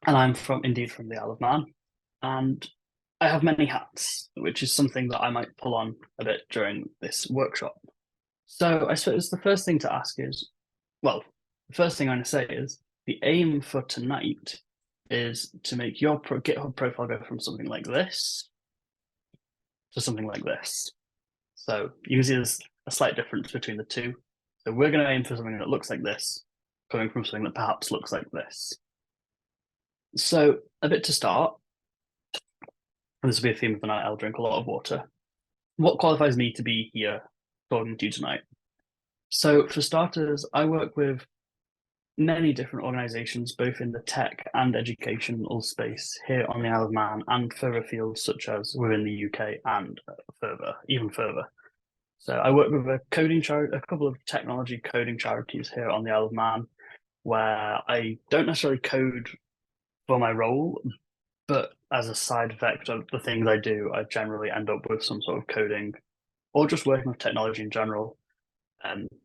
and I'm indeed from the Isle of Man, and I have many hats, which is something that I might pull on a bit during this workshop. So I suppose the first thing to ask is, well, the first thing I'm going to say is the aim for tonight is to make your GitHub profile go from something like this to something like this. So you can see there's a slight difference between the two. So we're going to aim for something that looks like this, coming from something that perhaps looks like this. So a bit to start, and this will be a theme of the night, I'll drink a lot of water. What qualifies me to be here talking to you tonight? So for starters, I work with many different organizations, both in the tech and educational space here on the Isle of Man and further fields, such as within the UK and even further. So I work with a couple of technology coding charities here on the Isle of Man, where I don't necessarily code for my role, but as a side effect of the things I do, I generally end up with some sort of coding or just working with technology in general.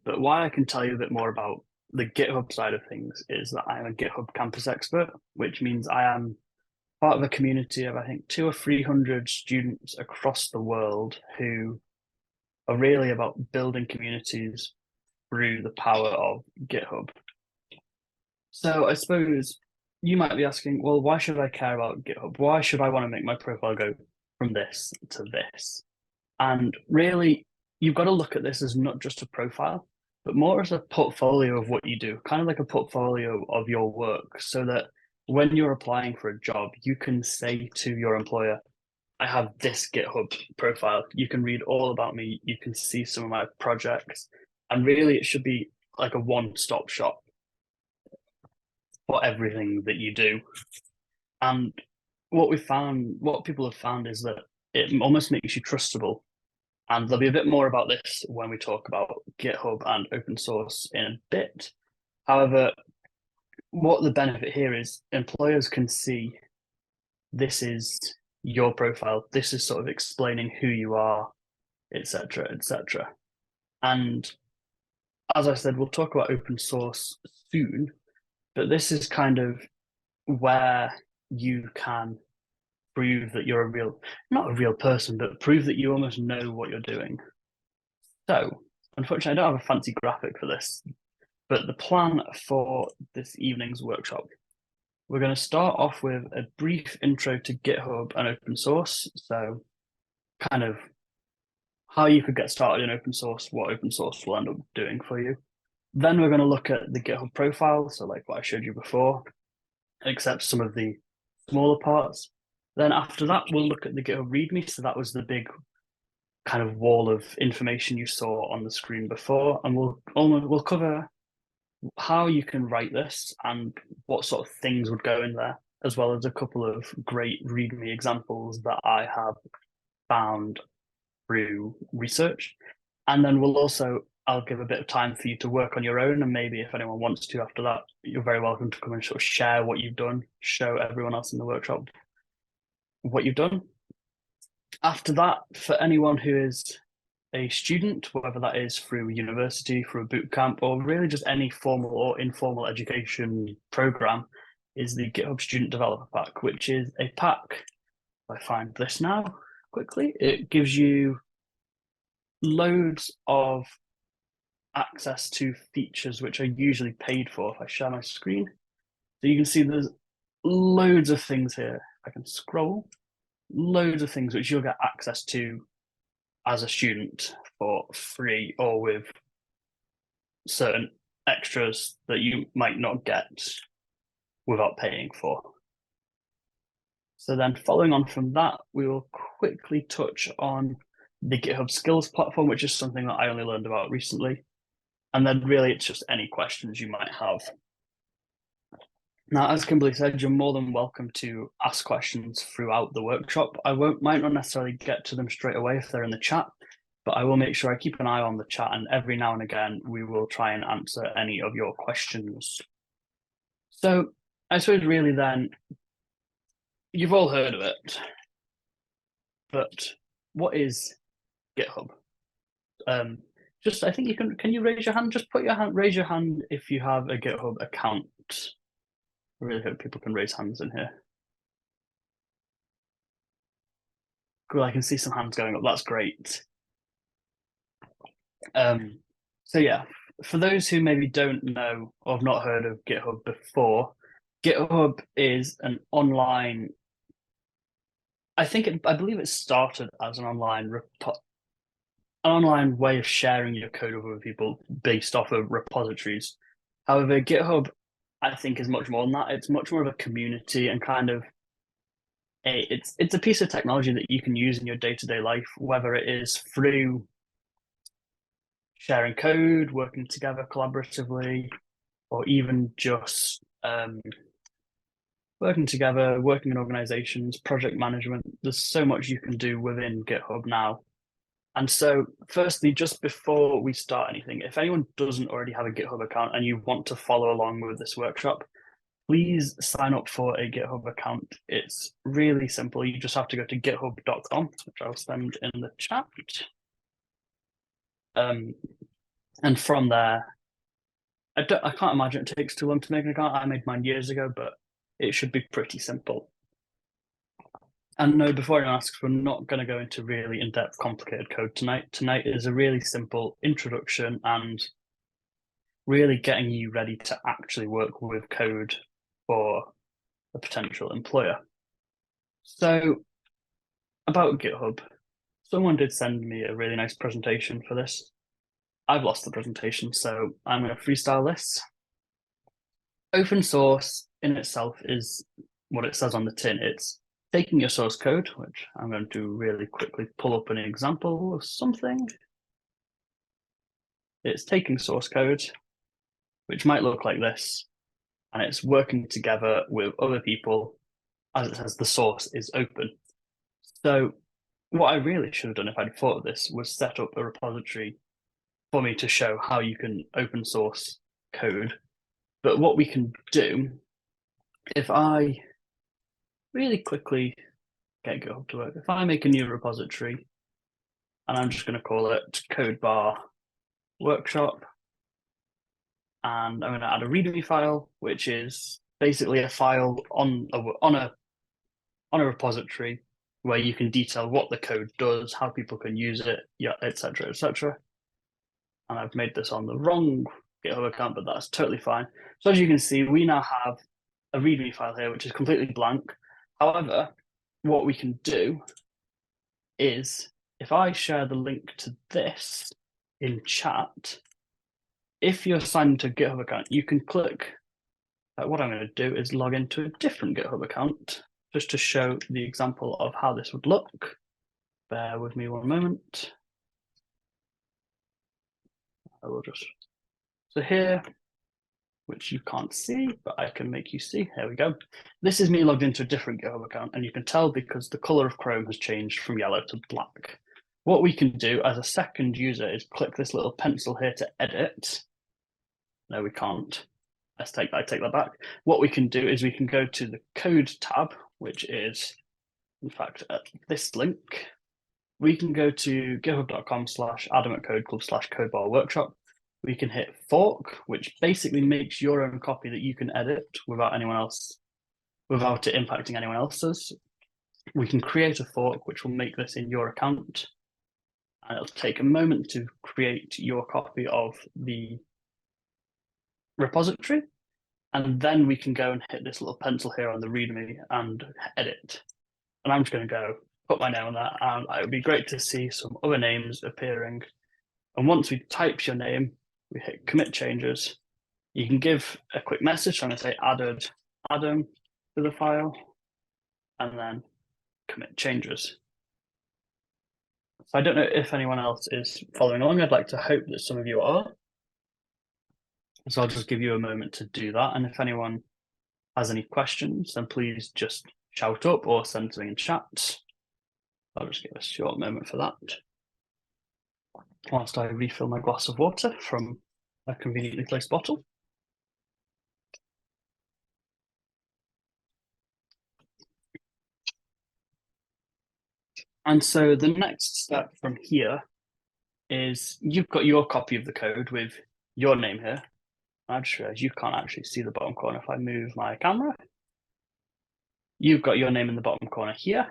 But why I can tell you a bit more about the GitHub side of things is that I'm a GitHub campus expert, which means I am part of a community of, I think, 200 or 300 students across the world who are really about building communities through the power of GitHub. So I suppose you might be asking, well, why should I care about GitHub? Why should I want to make my profile go from this to this? And really, you've got to look at this as not just a profile, but more as a portfolio of what you do, kind of like a portfolio of your work, so that when you're applying for a job, you can say to your employer, I have this GitHub profile. You can read all about me. You can see some of my projects. And really, it should be like a one-stop shop for everything that you do. And what people have found is that it almost makes you trustable. And there'll be a bit more about this when we talk about GitHub and open source in a bit. However, what the benefit here is employers can see this is your profile, this is sort of explaining who you are, etc., etc. And as I said, we'll talk about open source soon, but this is kind of where you can prove that you're not a real person, but prove that you almost know what you're doing. So, unfortunately, I don't have a fancy graphic for this, but the plan for this evening's workshop, we're going to start off with a brief intro to GitHub and open source. So, kind of how you could get started in open source, what open source will end up doing for you. Then we're going to look at the GitHub profile, so like what I showed you before, except some of the smaller parts. Then after that, we'll look at the GitHub README. So that was the big kind of wall of information you saw on the screen before, and we'll cover how you can write this and what sort of things would go in there, as well as a couple of great README examples that I have found through research. And then I'll give a bit of time for you to work on your own. And maybe if anyone wants to after that, you're very welcome to come and sort of share what you've done, show everyone else in the workshop what you've done. After that, for anyone who is a student, whether that is through university, through a boot camp, or really just any formal or informal education program, is the GitHub Student Developer Pack, which is a pack. If I find this now quickly, it gives you loads of access to features which are usually paid for. If I share my screen, so you can see there's loads of things here. I can scroll, loads of things which you'll get access to as a student for free or with certain extras that you might not get without paying for. So then following on from that, we will quickly touch on the GitHub Skills platform, which is something that I only learned about recently. And then really it's just any questions you might have. Now, as Kimberly said, you're more than welcome to ask questions throughout the workshop. Might not necessarily get to them straight away if they're in the chat, but I will make sure I keep an eye on the chat, and every now and again, we will try and answer any of your questions. So I suppose really then, you've all heard of it, but what is GitHub? I think can you raise your hand? Just raise your hand if you have a GitHub account. I really hope people can raise hands in here. Cool, I can see some hands going up. That's great. So yeah, for those who maybe don't know or have not heard of GitHub before, GitHub is an online. I believe it started as an online way of sharing your code with other people based off of repositories. However, GitHub, I think, is much more than that. It's much more of a community and kind of it's a piece of technology that you can use in your day-to-day life, whether it is through sharing code, working together collaboratively, or even just working together, working in organizations, project management. There's so much you can do within GitHub now. And so, firstly, just before we start anything, if anyone doesn't already have a GitHub account and you want to follow along with this workshop, please sign up for a GitHub account. It's really simple. You just have to go to github.com, which I'll send in the chat. And from there, I can't imagine it takes too long to make an account. I made mine years ago, but it should be pretty simple. And no, before anyone asks, we're not going to go into really in-depth, complicated code tonight. Tonight is a really simple introduction and really getting you ready to actually work with code for a potential employer. So about GitHub, someone did send me a really nice presentation for this. I've lost the presentation, so I'm going to freestyle this. Open source in itself is what it says on the tin. It's taking your source code, which I'm going to really quickly pull up an example of something. It's taking source code, which might look like this, and it's working together with other people. As it says, the source is open. So what I really should have done if I'd thought of this was set up a repository for me to show how you can open source code. But what we can do, if I really quickly get GitHub to work, if I make a new repository, and I'm just going to call it codebar workshop, and I'm going to add a README file, which is basically a file on a repository where you can detail what the code does, how people can use it, yeah, etc., etc. And I've made this on the wrong GitHub account, but that's totally fine. So as you can see, we now have a README file here, which is completely blank. However, what we can do is if I share the link to this in chat, if you're signed into a GitHub account, you can click. What I'm going to do is log into a different GitHub account just to show the example of how this would look. Bear with me one moment. I will just, so here, which you can't see, but I can make you see. There we go. This is me logged into a different GitHub account, and you can tell because the color of Chrome has changed from yellow to black. What we can do as a second user is click this little pencil here to edit. No, we can't. I take that back. What we can do is we can go to the code tab, which is, in fact, at this link. We can go to github.com/adam@codeclub/codebar workshop. We can hit fork, which basically makes your own copy that you can edit without anyone else, without it impacting anyone else's. We can create a fork, which will make this in your account. And it'll take a moment to create your copy of the repository. And then we can go and hit this little pencil here on the README and edit. And I'm just going to go put my name on that. And it would be great to see some other names appearing. And once we type your name, we hit commit changes. You can give a quick message. So I'm going to say added Adam to the file and then commit changes. So I don't know if anyone else is following along. I'd like to hope that some of you are. So I'll just give you a moment to do that. And if anyone has any questions, then please just shout up or send something in chat. I'll just give a short moment for that whilst I refill my glass of water from a conveniently placed bottle. And so the next step from here is you've got your copy of the code with your name here. I just realized you can't actually see the bottom corner if I move my camera. You've got your name in the bottom corner here.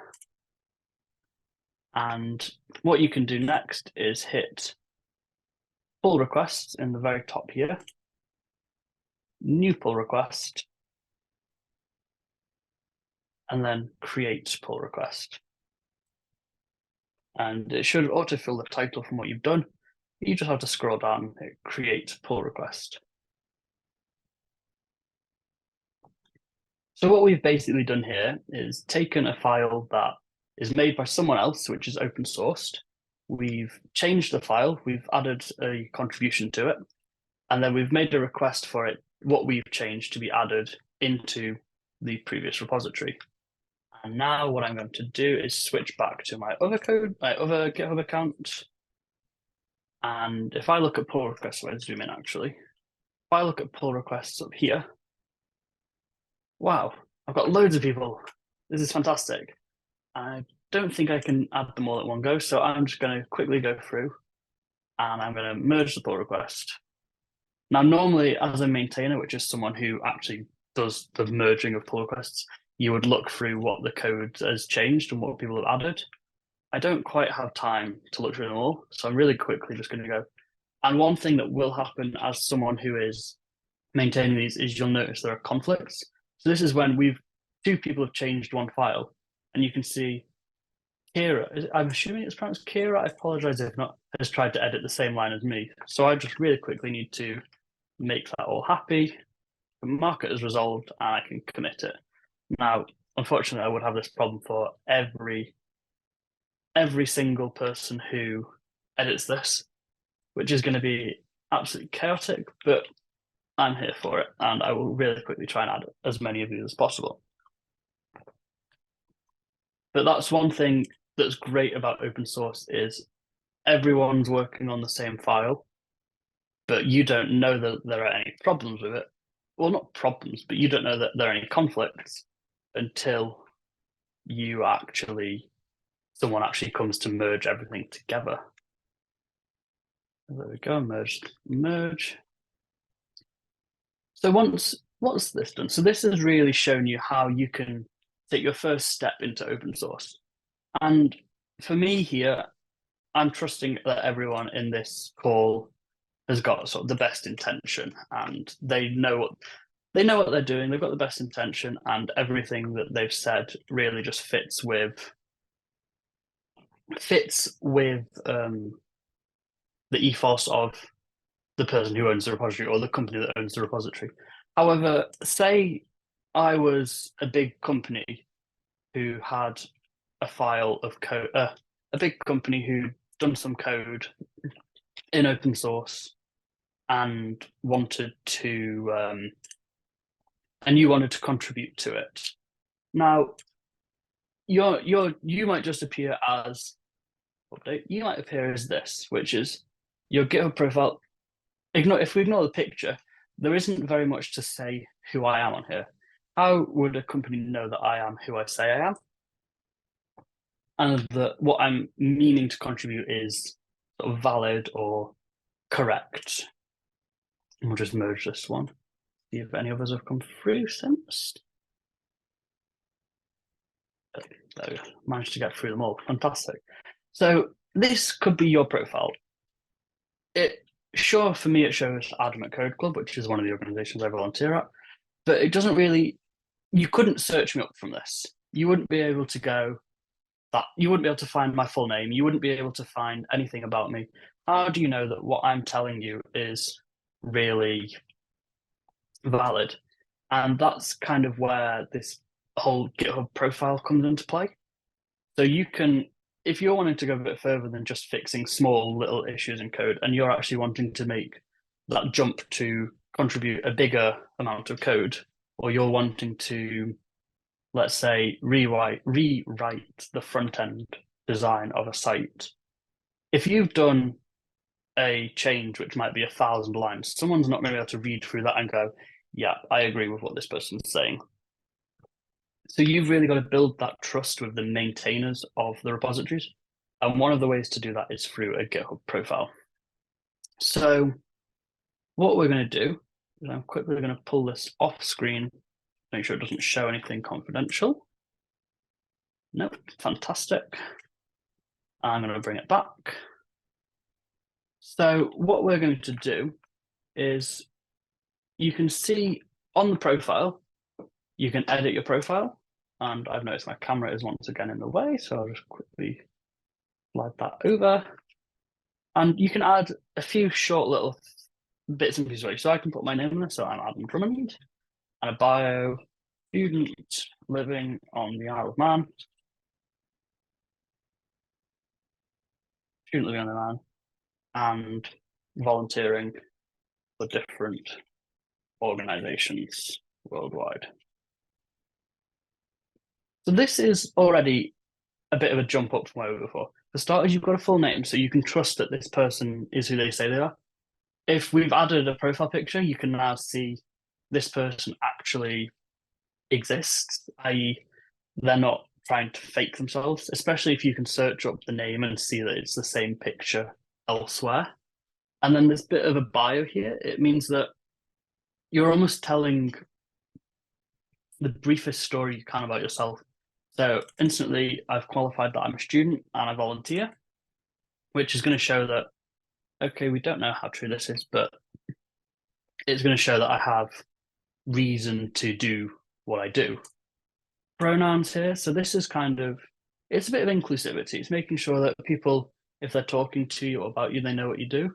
And what you can do next is hit pull requests in the very top here, new pull request, and then create pull request. And it should autofill the title from what you've done. You just have to scroll down and hit create pull request. So what we've basically done here is taken a file that is made by someone else, which is open sourced. We've changed the file, we've added a contribution to it, and then we've made a request for it, what we've changed, to be added into the previous repository. And now what I'm going to do is switch back to my other GitHub account. And if I look at pull requests, let's zoom in actually. If I look at pull requests up here, wow, I've got loads of people. This is fantastic. I don't think I can add them all at one go, so I'm just going to quickly go through and I'm going to merge the pull request. Now, normally as a maintainer, which is someone who actually does the merging of pull requests, you would look through what the code has changed and what people have added. I don't quite have time to look through them all, so I'm really quickly just going to go. And one thing that will happen as someone who is maintaining these is you'll notice there are conflicts. So this is when two people have changed one file, and you can see Kira, I'm assuming it's pronounced Kira, I apologize if not, has tried to edit the same line as me. So I just really quickly need to make that all happy, mark it as resolved, and I can commit it. Now, unfortunately, I would have this problem for every single person who edits this, which is going to be absolutely chaotic, but I'm here for it, and I will really quickly try and add as many of these as possible. But that's one thing that's great about open source is everyone's working on the same file, but you don't know that there are any problems with it. Well, not problems, but you don't know that there are any conflicts until someone actually comes to merge everything together. There we go, merge. So what's this done? So this has really shown you how you can take your first step into open source. And for me here, I'm trusting that everyone in this call has got sort of the best intention, and they know what they're doing. They've got the best intention, and everything that they've said really just fits with the ethos of the person who owns the repository or the company that owns the repository. However, say I was a big company who had a file of code, a big company who'd done some code in open source and wanted to, and you wanted to contribute to it. Now, you might just appear as you might appear as this, which is your GitHub profile. If we ignore the picture, there isn't very much to say who I am on here. How would a company know that I am who I say I am? And that what I'm meaning to contribute is sort of valid or correct. And we'll just merge this one. See if any others have come through since. There we go. Managed to get through them all. Fantastic. So this could be your profile. Sure, for me, it shows Adam at Code Club, which is one of the organizations I volunteer at, but it doesn't really, you couldn't search me up from this. You wouldn't be able to you wouldn't be able to find my full name. You wouldn't be able to find anything about me. How do you know that what I'm telling you is really valid? And that's kind of where this whole GitHub profile comes into play. So you can, if you're wanting to go a bit further than just fixing small little issues in code, and you're actually wanting to make that jump to contribute a bigger amount of code, or you're wanting to, let's say, rewrite the front end design of a site, if you've done a change which might be 1,000 lines, someone's not going to be able to read through that and go, yeah, I agree with what this person's saying. So you've really got to build that trust with the maintainers of the repositories. And one of the ways to do that is through a GitHub profile. So what we're going to do And I'm quickly going to pull this off screen, make sure it doesn't show anything confidential. Nope, fantastic. I'm going to bring it back. So what we're going to do is you can see on the profile, you can edit your profile. And I've noticed my camera is once again in the way, so I'll just quickly slide that over. And you can add a few short little bits and pieces. So I can put my name in there, so I'm Adam Drummond, and a bio, student living on the Isle of Man. Student living on the Isle, and volunteering for different organizations worldwide. So this is already a bit of a jump up from where we were before. For starters, you've got a full name, so you can trust that this person is who they say they are. If we've added a profile picture, you can now see this person actually exists, i.e. they're not trying to fake themselves, especially if you can search up the name and see that it's the same picture elsewhere. And then this bit of a bio here, it means that you're almost telling the briefest story you can about yourself. So instantly, I've qualified that I'm a student and I volunteer, which is going to show that, okay, we don't know how true this is, but it's going to show that I have reason to do what I do. Pronouns here. So this is kind of, it's a bit of inclusivity. It's making sure that people, if they're talking to you about you, they know what you do.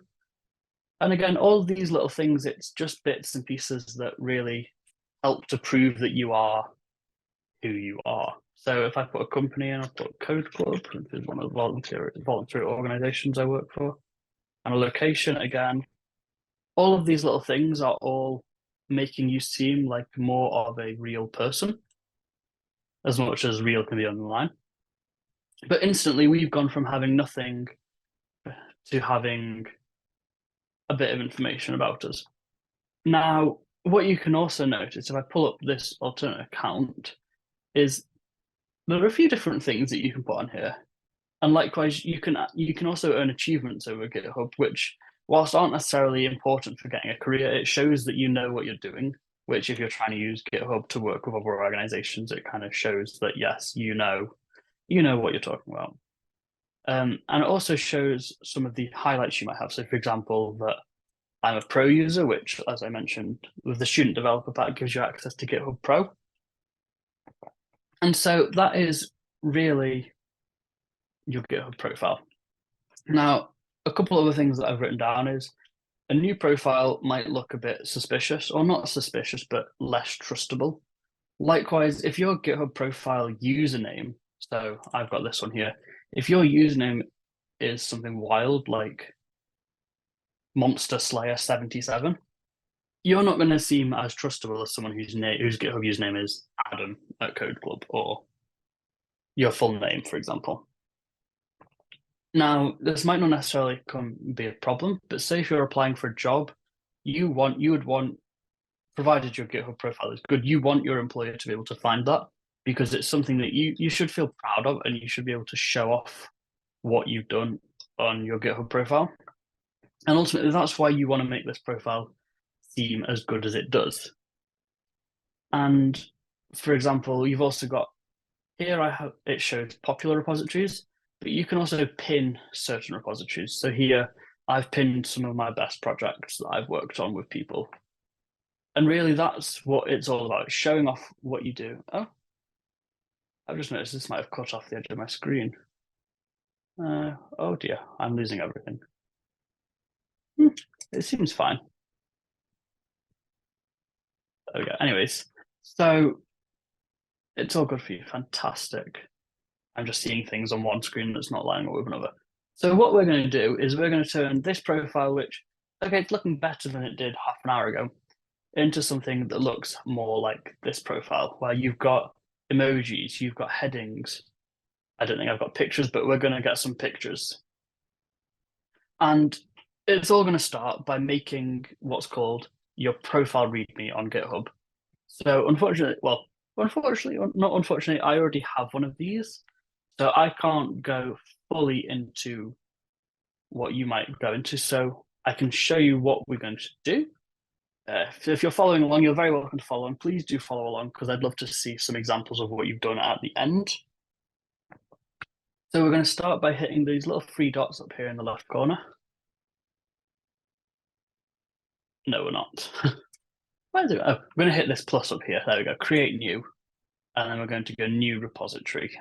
And again, all of these little things, it's just bits and pieces that really help to prove that you are who you are. So if I put a company in, I'll put Code Club, which is one of the voluntary organizations I work for, and a location again. All of these little things are all making you seem like more of a real person, as much as real can be online. But instantly, we've gone from having nothing to having a bit of information about us. Now, what you can also notice, if I pull up this alternate account, is there are a few different things that you can put on here. And likewise, you can also earn achievements over GitHub, which, whilst aren't necessarily important for getting a career, it shows that you know what you're doing, which if you're trying to use GitHub to work with other organizations, it kind of shows that, yes, you know what you're talking about. And it also shows some of the highlights you might have. So for example, that I'm a pro user, which, as I mentioned, with the student developer pack gives you access to GitHub Pro. And so that is really your GitHub profile. Now, a couple other things that I've written down is a new profile might look a bit suspicious, or not suspicious, but less trustable. Likewise, if your GitHub profile username, so I've got this one here, if your username is something wild like Monster Slayer 77, you're not going to seem as trustable as someone whose GitHub username is Adam at Code Club, or your full name, for example. Now, this might not necessarily be a problem, but say if you're applying for a job, you would want, provided your GitHub profile is good, you want your employer to be able to find that, because it's something that you should feel proud of, and you should be able to show off what you've done on your GitHub profile. And ultimately, that's why you want to make this profile seem as good as it does. And for example, you've also got here, it shows popular repositories, but you can also pin certain repositories. So here, I've pinned some of my best projects that I've worked on with people. And really, that's what it's all about, showing off what you do. Oh, I've just noticed this might have cut off the edge of my screen. Oh dear, I'm losing everything. It seems fine. There we go. Anyways, so it's all good for you. Fantastic. I'm just seeing things on one screen that's not lining up with another. So what we're going to do is we're going to turn this profile, which, okay, it's looking better than it did half an hour ago, into something that looks more like this profile, where you've got emojis, you've got headings. I don't think I've got pictures, but we're going to get some pictures. And it's all going to start by making what's called your profile README on GitHub. So unfortunately, not unfortunately, I already have one of these. So I can't go fully into what you might go into. So I can show you what we're going to do. if you're following along, you're very welcome to follow along. Please do follow along because I'd love to see some examples of what you've done at the end. So we're going to start by hitting these little three dots up here in the left corner. No, we're not. Where is it? Oh, we're going to hit this plus up here. There we go. Create new. And then we're going to go new repository.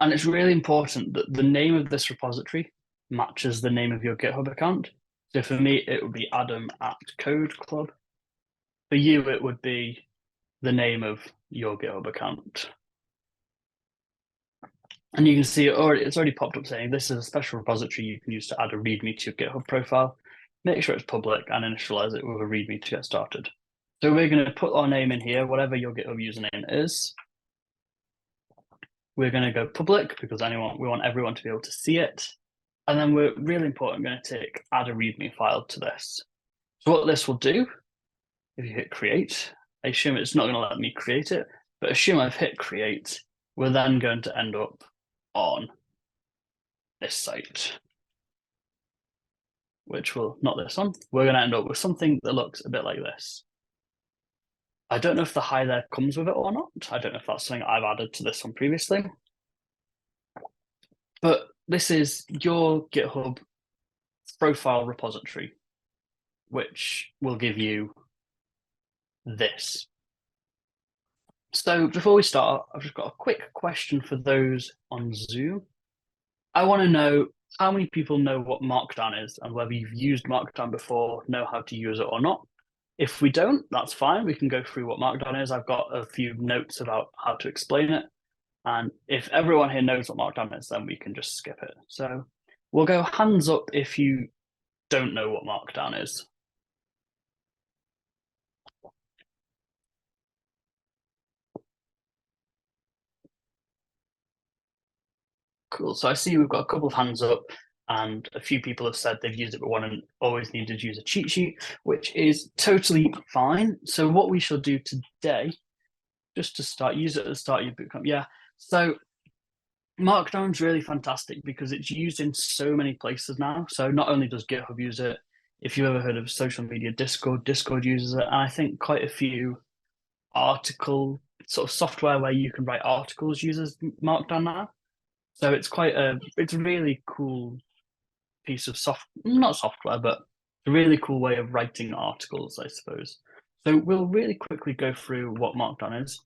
And it's really important that the name of this repository matches the name of your GitHub account. So for me, it would be Adam at Code Club. For you, it would be the name of your GitHub account. And you can see it's already popped up saying this is a special repository you can use to add a README to your GitHub profile. Make sure it's public and initialize it with a README to get started. So we're going to put our name in here, whatever your GitHub username is. We're going to go public because we want everyone to be able to see it. And then we're really important, going to add a README file to this. So what this will do, if you hit create, I assume it's not going to let me create it, but assume I've hit create, we're then going to end up on this site, which will, not this one, we're going to end up with something that looks a bit like this. I don't know if the hi there comes with it or not. I don't know if that's something I've added to this one previously. But this is your GitHub profile repository, which will give you this. So before we start, I've just got a quick question for those on Zoom. I want to know how many people know what Markdown is and whether you've used Markdown before, know how to use it or not. If we don't, that's fine. We can go through what Markdown is. I've got a few notes about how to explain it. And if everyone here knows what Markdown is, then we can just skip it. So we'll go hands up if you don't know what Markdown is. Cool. So I see we've got a couple of hands up and a few people have said they've used it but always needed to use a cheat sheet, which is totally fine. So what we shall do today, just to start, use it at the start of your bootcamp. Yeah. So Markdown is really fantastic because it's used in so many places now. So not only does GitHub use it, if you've ever heard of social media Discord uses it. And I think quite a few article sort of software where you can write articles uses Markdown now. So it's it's a really cool piece of not software, but a really cool way of writing articles, I suppose. So we'll really quickly go through what Markdown is.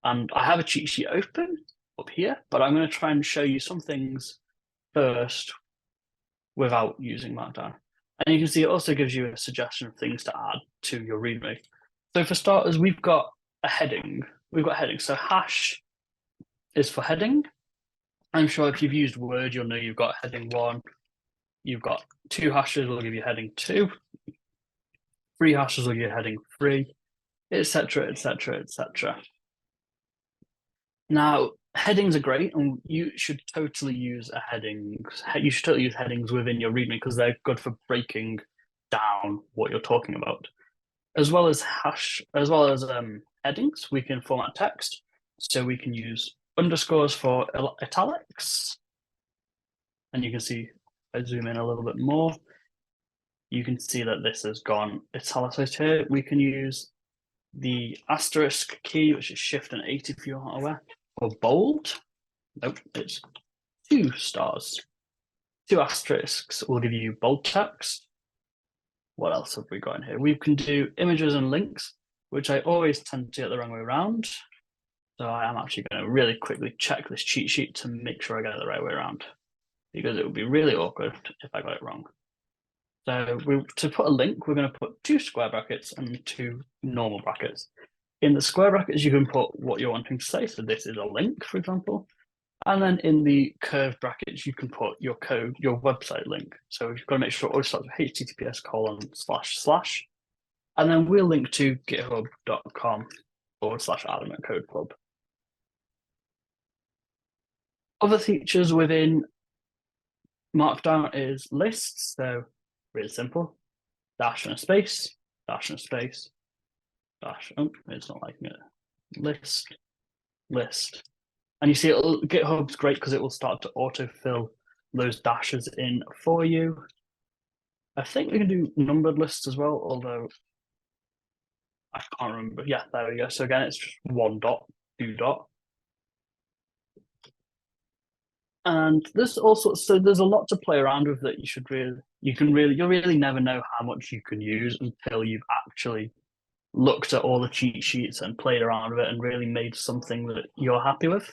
And I have a cheat sheet open up here, but I'm going to try and show you some things first without using Markdown. And you can see it also gives you a suggestion of things to add to your README. So for starters, we've got a heading. We've got heading. So hash is for heading. I'm sure if you've used Word, you'll know you've got heading 1. You've got 2 hashes will give you heading 2. 3 hashes will give you heading 3, etc., etc., etc. Now, headings are great, and you should totally use You should totally use headings within your README because they're good for breaking down what you're talking about. As well as headings, we can format text. So we can use underscores for italics. And you can see, if I zoom in a little bit more, you can see that this has gone italicized here. We can use the asterisk key, which is Shift and 8 if you're not aware, or bold. Nope, it's 2 stars. 2 asterisks will give you bold text. What else have we got in here? We can do images and links, which I always tend to get the wrong way around. So I am actually going to really quickly check this cheat sheet to make sure I get it the right way around, because it would be really awkward if I got it wrong. So to put a link, we're going to put 2 square brackets and 2 normal brackets. In the square brackets, you can put what you're wanting to say. So this is a link, for example. And then in the curved brackets, you can put your code, your website link. So you've got to make sure it always starts with https://. And then we'll link to github.com/Adam@CodeClub. Other features within Markdown is lists. So really simple. Dash and a space, dash and a space, dash. Oh, it's not liking it. List. And you see GitHub's great because it will start to autofill those dashes in for you. I think we can do numbered lists as well, although I can't remember. Yeah, there we go. So again, it's just 1 dot, 2 dot. And there's also, so there's a lot to play around with that you'll really never know how much you can use until you've actually looked at all the cheat sheets and played around with it and really made something that you're happy with.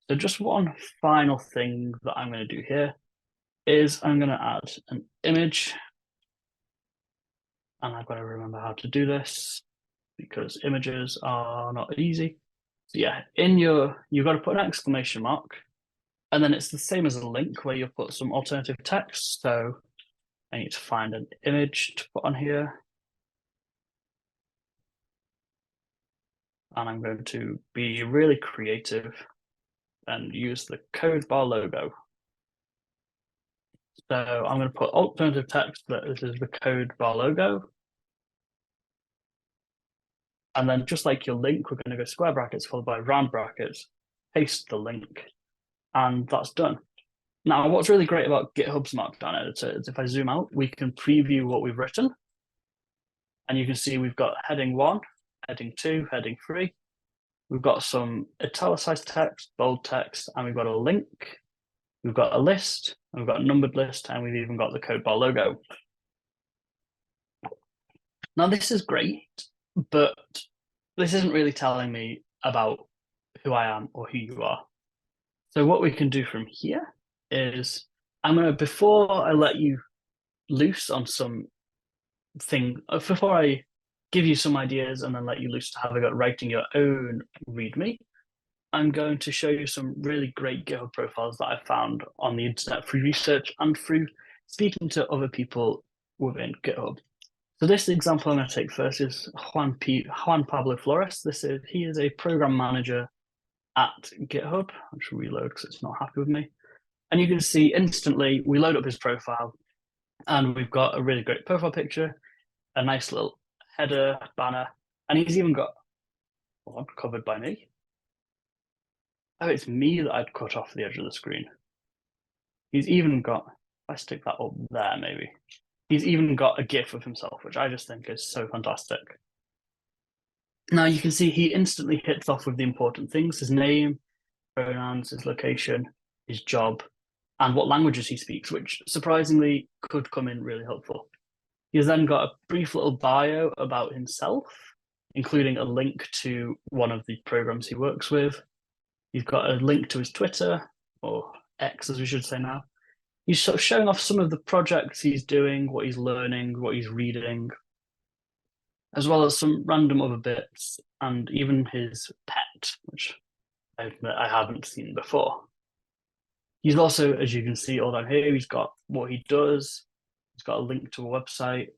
So just one final thing that I'm going to do here is I'm going to add an image, and I've got to remember how to do this because images are not easy. So yeah, you've got to put an exclamation mark, and then it's the same as a link where you put some alternative text. So I need to find an image to put on here. And I'm going to be really creative and use the codebar logo. So I'm going to put alternative text that this is the codebar logo. And then just like your link, we're going to go square brackets followed by round brackets, paste the link, and that's done. Now, what's really great about GitHub's Markdown editor is if I zoom out, we can preview what we've written. And you can see we've got heading 1, heading 2, heading 3. We've got some italicized text, bold text, and we've got a link. We've got a list, and we've got a numbered list, and we've even got the codebar logo. Now, this is great, but this isn't really telling me about who I am or who you are. So what we can do from here is before I let you loose on some thing, before I give you some ideas and then let you loose to have a go at writing your own README, I'm going to show you some really great GitHub profiles that I found on the internet through research and through speaking to other people within GitHub. So this example I'm going to take first is Juan Pablo Flores. He is a program manager at GitHub. I should reload because it's not happy with me. And you can see instantly we load up his profile and we've got a really great profile picture, a nice little header, banner, and he's even got, covered by me. Oh, it's me that I'd cut off the edge of the screen. He's even got, if I stick that up there maybe, he's even got a GIF of himself, which I just think is so fantastic. Now you can see he instantly hits off with the important things: his name, pronouns, his location, his job, and what languages he speaks, which surprisingly could come in really helpful. He's then got a brief little bio about himself, including a link to one of the programs he works with. He's got a link to his Twitter, or X as we should say now. He's sort of showing off some of the projects he's doing, what he's learning, what he's reading, as well as some random other bits, and even his pet, which I admit I haven't seen before. He's also, as you can see all down here, he's got what he does, he's got a link to a website,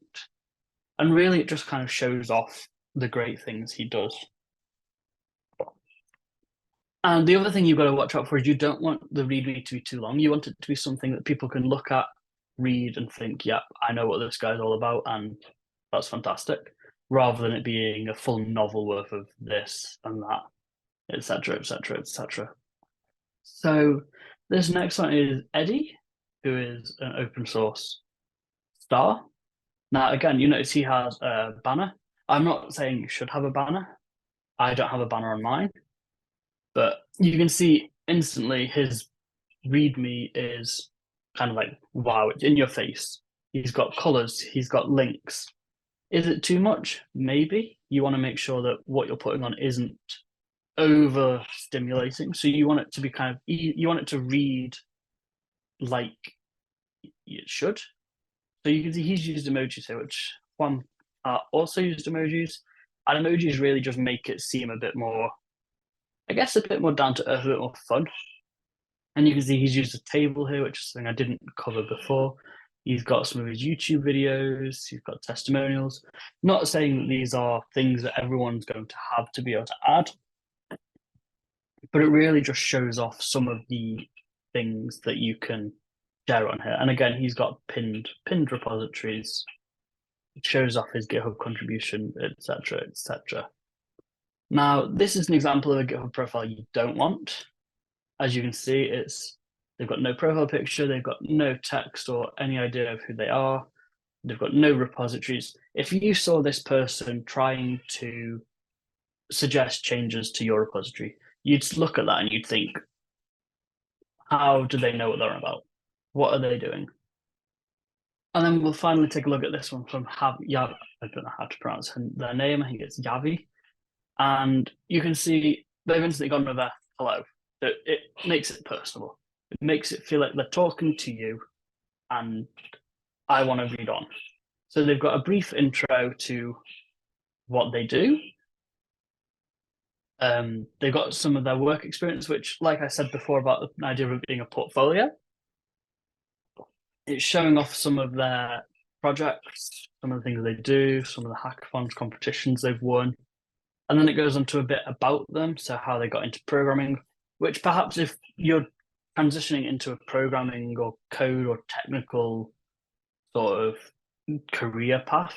and really it just kind of shows off the great things he does. And the other thing you've got to watch out for is you don't want the README to be too long. You want it to be something that people can look at, read, and think, yep, I know what this guy's all about, and that's fantastic, rather than it being a full novel worth of this and that, etc., etc., etc. So this next one is Eddie, who is an open source star. Now, again, you notice he has a banner. I'm not saying you should have a banner. I don't have a banner on mine. But you can see instantly his README is kind of like, wow, it's in your face. He's got colors, he's got links. Is it too much? Maybe. You want to make sure that what you're putting on isn't over-stimulating. So you want it to be you want it to read like it should. So you can see he's used emojis here, which Juan also used emojis. And emojis really just make it seem a bit more, I guess, a bit more down to earth, a bit more fun. And you can see he's used a table here, which is something I didn't cover before. He's got some of his YouTube videos, he's got testimonials. Not saying that these are things that everyone's going to have to be able to add, but it really just shows off some of the things that you can share on here. And again, he's got pinned repositories. It shows off his GitHub contribution, etc., etc. Now, this is an example of a GitHub profile you don't want. As you can see, they've got no profile picture, they've got no text or any idea of who they are. They've got no repositories. If you saw this person trying to suggest changes to your repository, you'd look at that and you'd think, how do they know what they're about? What are they doing? And then we'll finally take a look at this one from Yavi. I don't know how to pronounce their name. I think it's Yavi. And you can see they've instantly gone with a hello. It makes it personable. It makes it feel like they're talking to you and I want to read on. So they've got a brief intro to what they do. They've got some of their work experience, which, like I said before about the idea of it being a portfolio, it's showing off some of their projects, some of the things they do, some of the hackathons, competitions they've won. And then it goes on to a bit about them, so how they got into programming, which perhaps if you're transitioning into a programming or code or technical sort of career path,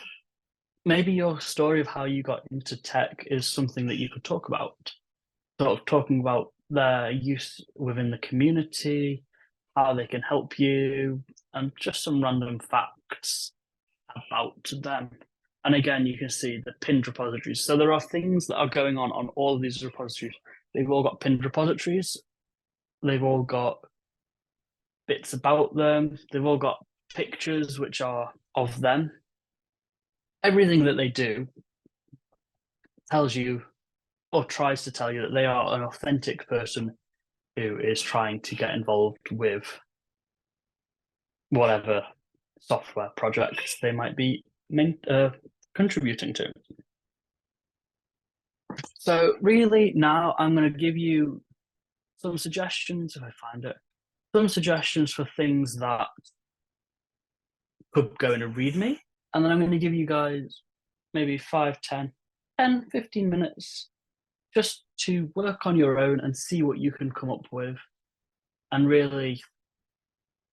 maybe your story of how you got into tech is something that you could talk about. Sort of talking about their use within the community, how they can help you, and just some random facts about them. And again, you can see the pinned repositories. So there are things that are going on all of these repositories. They've all got pinned repositories. They've all got bits about them. They've all got pictures which are of them. Everything that they do tells you or tries to tell you that they are an authentic person who is trying to get involved with whatever software projects they might be contributing to. So really now I'm going to give you some suggestions, if I find it, some suggestions for things that could go in a README. And then I'm going to give you guys maybe 5, 10, 15 minutes just to work on your own and see what you can come up with and really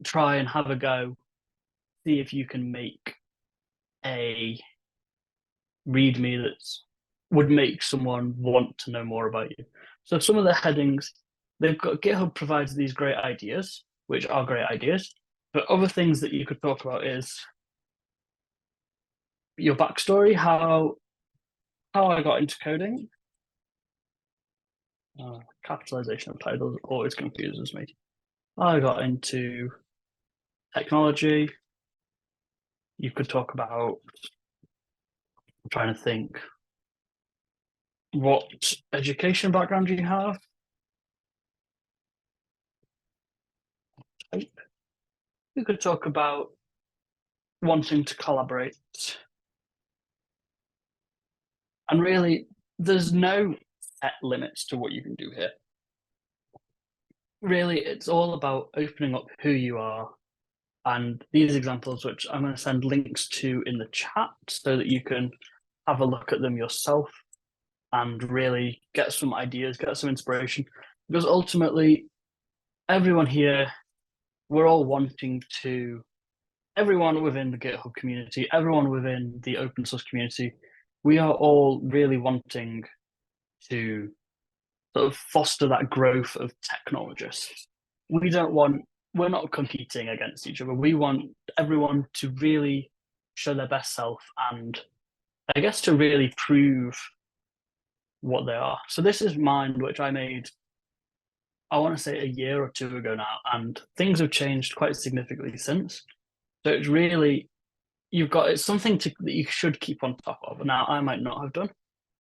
try and have a go, see if you can make a README that would make someone want to know more about you. So some of the headings, they've got GitHub provides these great ideas, which are great ideas, but other things that you could talk about is your backstory, how I got into coding. Capitalization of titles always confuses me. I got into technology. You could talk about, I'm trying to think, what education background do you have? You could talk about wanting to collaborate. And really, there's no set limits to what you can do here. Really, it's all about opening up who you are. And these examples, which I'm going to send links to in the chat so that you can have a look at them yourself and really get some ideas, get some inspiration. Because ultimately, everyone here, we're all wanting to, everyone within the GitHub community, everyone within the open source community, we are all really wanting to sort of foster that growth of technologists. We're not competing against each other. We want everyone to really show their best self and I guess to really prove what they are. So this is mine, which I made, I want to say a year or two ago now, and things have changed quite significantly since. So it's really, it's something that you should keep on top of. Now, I might not have done,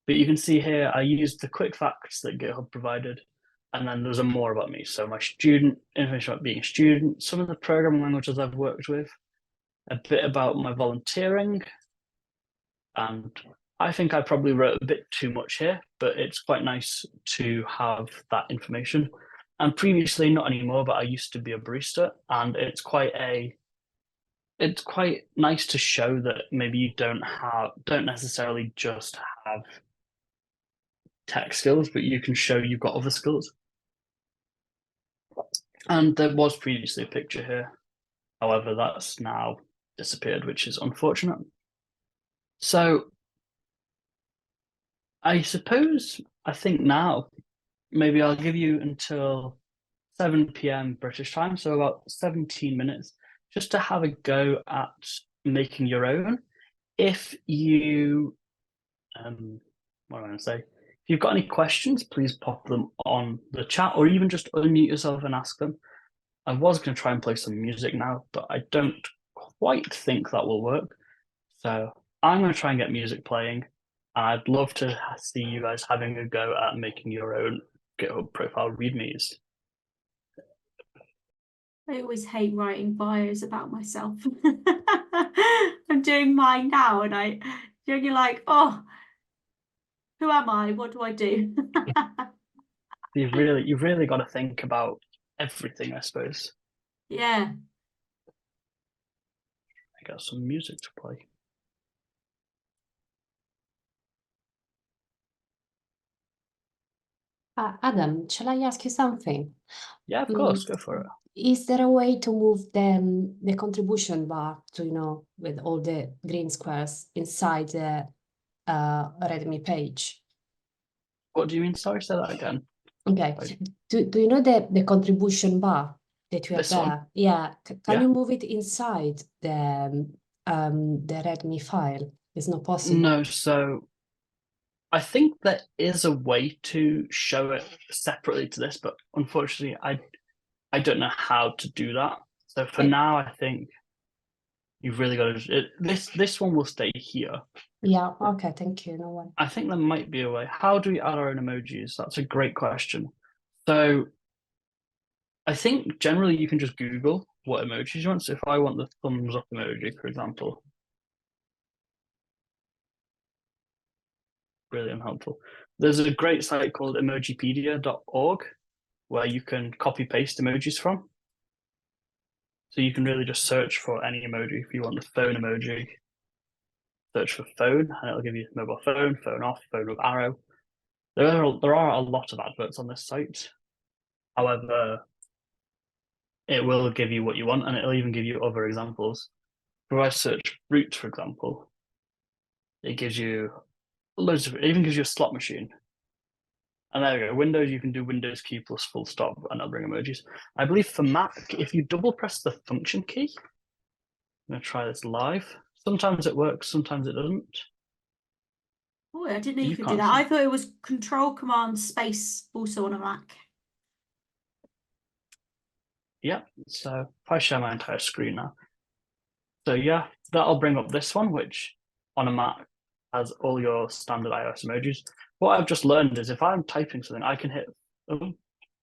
but you can see here, I used the quick facts that GitHub provided, and then there's a more about me. So my information about being a student, some of the programming languages I've worked with, a bit about my volunteering, and I think I probably wrote a bit too much here, but it's quite nice to have that information. And previously, not anymore, but I used to be a barista, and it's quite nice to show that maybe you don't necessarily just have tech skills, but you can show you've got other skills. And there was previously a picture here. However, that's now disappeared, which is unfortunate. So I think now, maybe I'll give you until 7 p.m. British time, so about 17 minutes, just to have a go at making your own. If you, what am I going to say? If you've got any questions, please pop them on the chat or even just unmute yourself and ask them. I was going to try and play some music now, but I don't quite think that will work. So I'm going to try and get music playing. And I'd love to see you guys having a go at making your own GitHub profile readmes. I always hate writing bios about myself. I'm doing mine now, and you're like, oh, who am I? What do I do? You've really got to think about everything, I suppose. Yeah. I got some music to play. Adam, shall I ask you something? Yeah, of course, go for it. Is there a way to move the contribution bar to, with all the green squares inside the README page? What do you mean? Sorry, say that again. Okay. Do you know the contribution bar that you have This there? one? Yeah. Can Yeah. you move it inside the README file? It's not possible. No, so I think there is a way to show it separately to this, but unfortunately, I don't know how to do that. So for now, I think you've really got to. This one will stay here. Yeah. Okay. Thank you. No one. I think there might be a way. How do we add our own emojis? That's a great question. So I think generally you can just Google what emojis you want. So if I want the thumbs up emoji, for example, really unhelpful. There's a great site called emojipedia.org where you can copy paste emojis from. So you can really just search for any emoji. If you want the phone emoji, search for phone and it'll give you mobile phone, phone off, phone with arrow. There are a lot of adverts on this site. However, it will give you what you want and it'll even give you other examples. If I search fruit, for example, it gives you loads of, it even gives you a slot machine. And there we go. Windows, you can do Windows key plus full stop and I'll bring emojis. I believe for Mac, if you double press the function key, I'm going to try this live. Sometimes it works, sometimes it doesn't. Oh, I didn't know you could do that. I thought it was Control Command Space also on a Mac. Yeah, so if I share my entire screen now. So yeah, that'll bring up this one, which on a Mac has all your standard iOS emojis. What I've just learned is if I'm typing something, I can hit,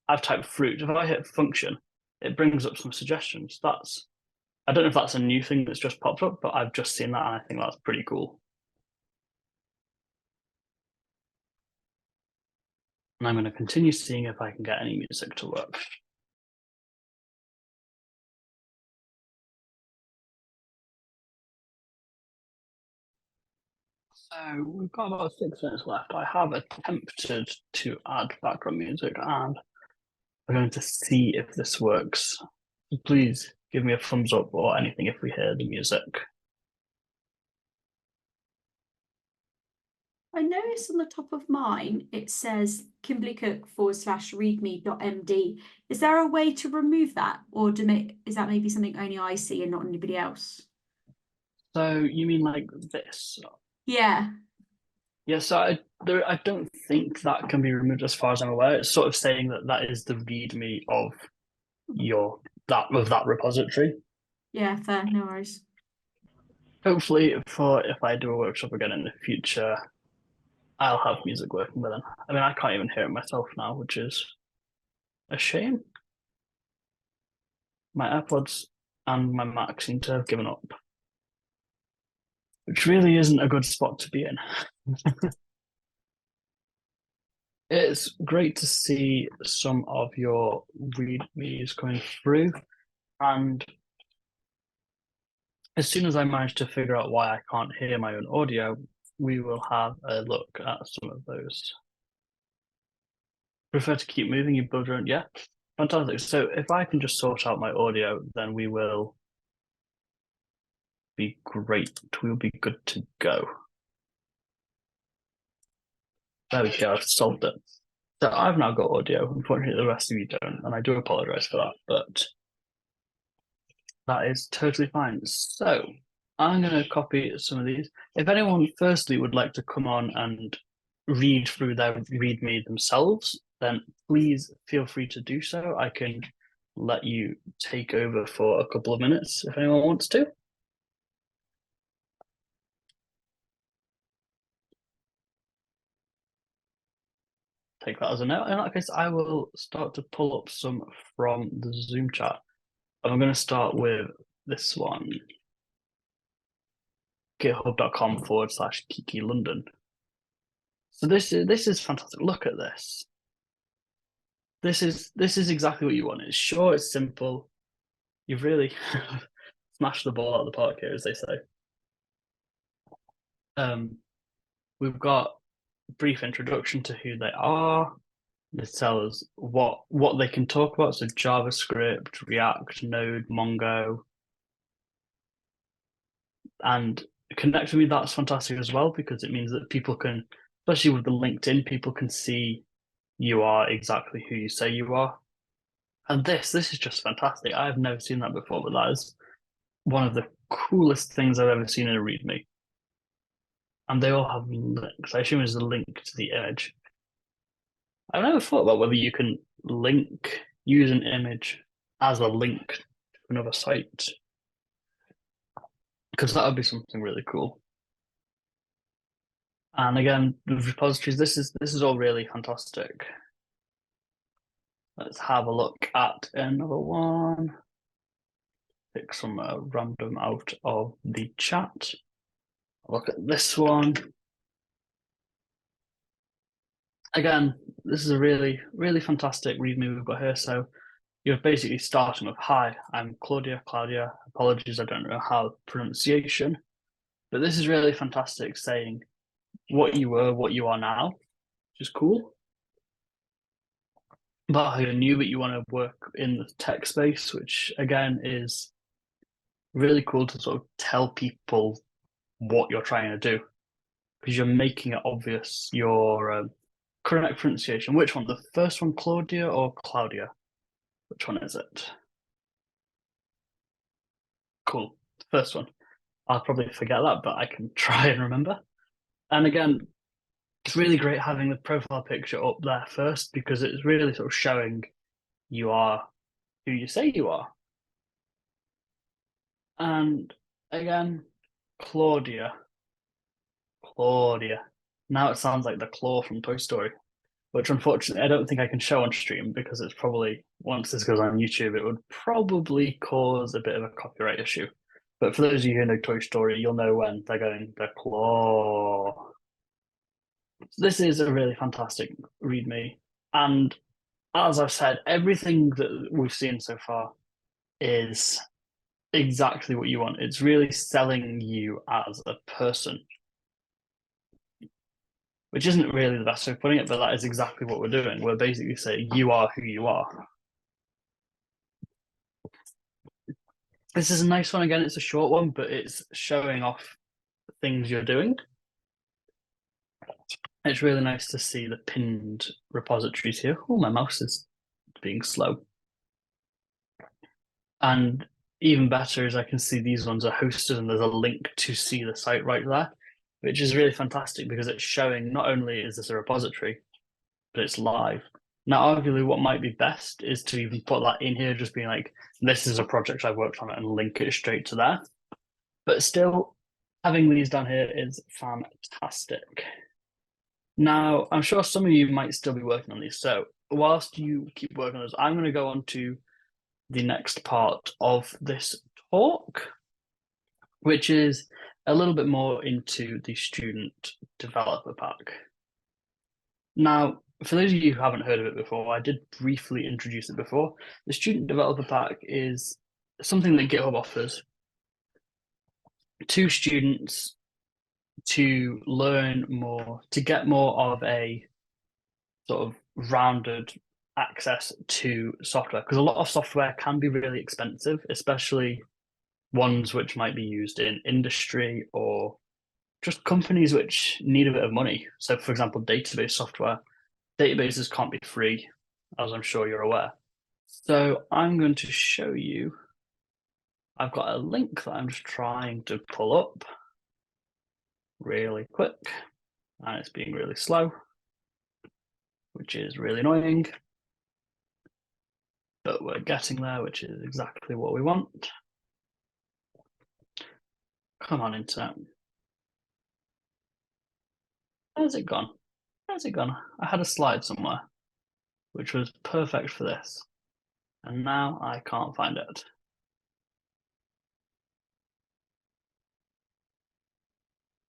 I've typed fruit. If I hit function, it brings up some suggestions. I don't know if that's a new thing that's just popped up, but I've just seen that and I think that's pretty cool. And I'm going to continue seeing if I can get any music to work. So we've got about 6 minutes left. I have attempted to add background music and we're going to see if this works. Please give me a thumbs up or anything if we hear the music. I noticed on the top of mine, it says kimberlycook/readme.md. Is there a way to remove that? Or is that maybe something only I see and not anybody else? So you mean like this? Yeah. Yeah, so I don't think that can be removed as far as I'm aware. It's sort of saying that that is the README of that repository. Yeah, fair, no worries. Hopefully, if I do a workshop again in the future, I'll have music working by then. I mean, I can't even hear it myself now, which is a shame. My AirPods and my Mac seem to have given up, which really isn't a good spot to be in. It's great to see some of your READMEs coming through, and as soon as I manage to figure out why I can't hear my own audio, we will have a look at some of those. Prefer to keep moving, you build your own, yeah? Fantastic. So if I can just sort out my audio, then we will be great. We'll be good to go. There we go, I've solved it. So I've now got audio. Unfortunately, the rest of you don't, and I do apologize for that, but that is totally fine. So I'm going to copy some of these. If anyone firstly would like to come on and read through their README themselves, then please feel free to do so. I can let you take over for a couple of minutes if anyone wants to. Take that as a note. In that case, I will start to pull up some from the Zoom chat. And I'm going to start with this one. github.com/Kiki London. So this is fantastic. Look at this. This is exactly what you want. It's short, it's simple. You've really smashed the ball out of the park here, as they say. We've got a brief introduction to who they are. They tell us what they can talk about. So JavaScript, React, Node, Mongo. And connect with me, that's fantastic as well, because it means that people can, especially with the LinkedIn, people can see you are exactly who you say you are. And this is just fantastic. I've never seen that before, but that is one of the coolest things I've ever seen in a README. And they all have links. I assume there's a link to the image. I've never thought about whether you can use an image as a link to another site, because that would be something really cool. And again, with repositories, this is all really fantastic. Let's have a look at another one. Pick some random out of the chat. Look at this one. Again, this is a really, really fantastic README we've got here. So you're basically starting with, hi, I'm Claudia. Apologies, I don't know how pronunciation, but this is really fantastic, saying what you were, what you are now, which is cool. About how you're new, but you want to work in the tech space, which again is really cool to sort of tell people what you're trying to do, because you're making it obvious your correct pronunciation. Which one? The first one, Claudia or Claudia? Which one is it? Cool. First one. I'll probably forget that, but I can try and remember. And again, it's really great having the profile picture up there first, because it's really sort of showing you are who you say you are. And again, Claudia. Now it sounds like the claw from Toy Story, which unfortunately I don't think I can show on stream, because it's probably, once this goes on YouTube, it would probably cause a bit of a copyright issue. But for those of you who know Toy Story, you'll know when they're going the claw. So this is a really fantastic README. And as I've said, everything that we've seen so far is exactly what you want. It's really selling you as a person, which isn't really the best way of putting it, but that is exactly what we're doing. We're basically saying you are who you are. This is a nice one. Again, it's a short one, but it's showing off things you're doing. It's really nice to see the pinned repositories here. Oh, my mouse is being slow. And even better is I can see these ones are hosted and there's a link to see the site right there, which is really fantastic, because it's showing not only is this a repository, but it's live. Now, arguably, what might be best is to even put that in here, just being like, this is a project I've worked on, and link it straight to there. But still, having these down here is fantastic. Now, I'm sure some of you might still be working on these. So whilst you keep working on this, I'm going to go on to the next part of this talk, which is a little bit more into the student developer pack. Now, for those of you who haven't heard of it before, I did briefly introduce it before. The Student Developer Pack is something that GitHub offers to students to learn more, to get more of a sort of rounded access to software, because a lot of software can be really expensive, especially ones which might be used in industry or just companies which need a bit of money. So, for example, database software. Databases can't be free, as I'm sure you're aware. So I'm going to show you I've got a link that I'm just trying to pull up really quick, and it's being really slow, which is really annoying. But we're getting there, which is exactly what we want. Come on, internet. Where's it gone? Where's it gone? I had a slide somewhere, which was perfect for this. And now I can't find it.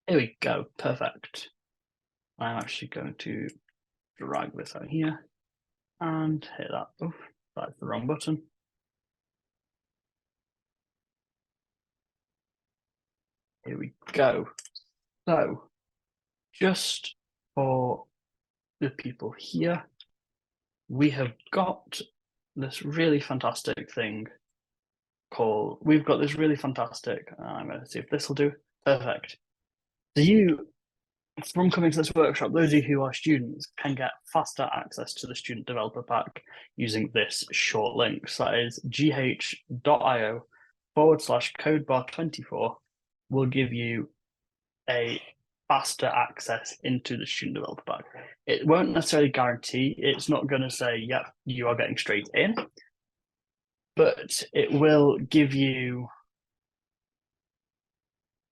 Here we go, perfect. I'm actually going to drag this out here and hit that. Oh, that's the wrong button. Here we go. So, just for the people here, we have got this really fantastic thing called, we've got this really fantastic, I'm going to see if this will do. Perfect. So you, from coming to this workshop, those of you who are students can get faster access to the Student Developer Pack using this short link. So that is gh.io/codebar24 will give you a faster access into the Student Developer Pack. It won't necessarily guarantee, it's not going to say, yep, you are getting straight in, but it will give you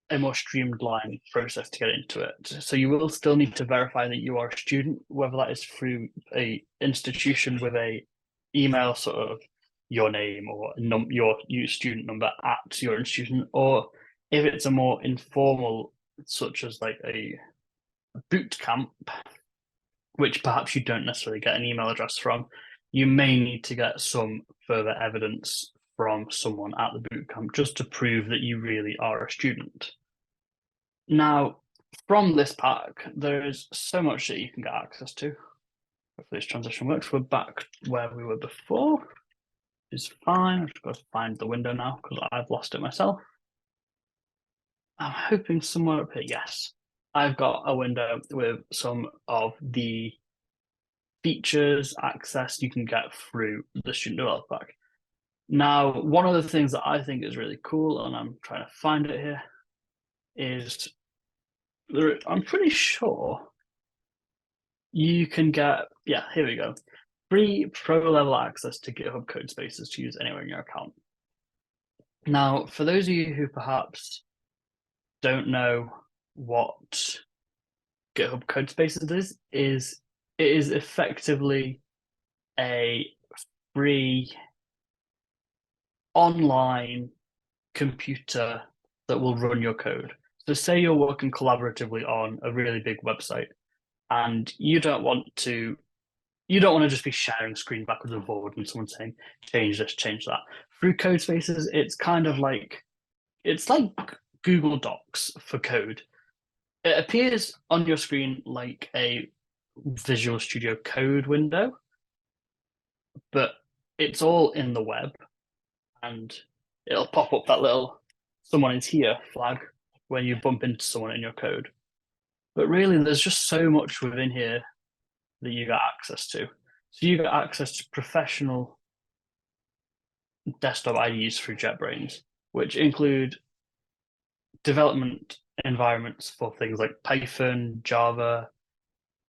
a more streamlined process to get into it. So you will still need to verify that you are a student, whether that is through a institution with a email sort of your name or your student number at your institution, or if it's a more informal, such as like a boot camp, which perhaps you don't necessarily get an email address from, you may need to get some further evidence from someone at the boot camp just to prove that you really are a student. Now, from this pack, there is so much that you can get access to. Hopefully this transition works. We're back where we were before. It's fine. I've just got to find the window now because I've lost it myself. I'm hoping somewhere up here. Yes, I've got a window with some of the features, access you can get through the Student Developer Pack. Now, one of the things that I think is really cool, and I'm trying to find it here, is I'm pretty sure you can get, yeah, here we go. Free pro level access to GitHub code spaces to use anywhere in your account. Now, for those of you who perhaps don't know what GitHub code spaces is it is effectively a free online computer that will run your code. So say you're working collaboratively on a really big website and you don't want to just be sharing screen backwards and forward and someone saying, change this, change that. Through code spaces, it's kind of like, it's like Google Docs for code. It appears on your screen like a Visual Studio Code window, but it's all in the web, and it'll pop up that little someone is here flag when you bump into someone in your code. But really, there's just so much within here that you got access to. So you got access to professional desktop IDEs through JetBrains, which include development environments for things like Python, Java,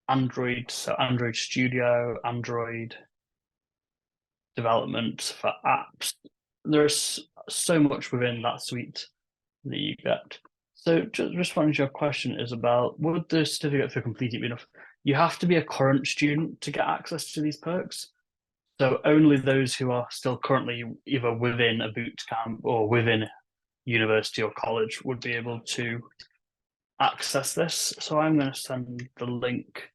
Android, so Android Studio, Android development for apps. There's so much within that suite that you get. So just responding to your question, Isabel, would the certificate for complete be enough? You have to be a current student to get access to these perks. So only those who are still currently either within a boot camp or within university or college would be able to access this. So I'm going to send the link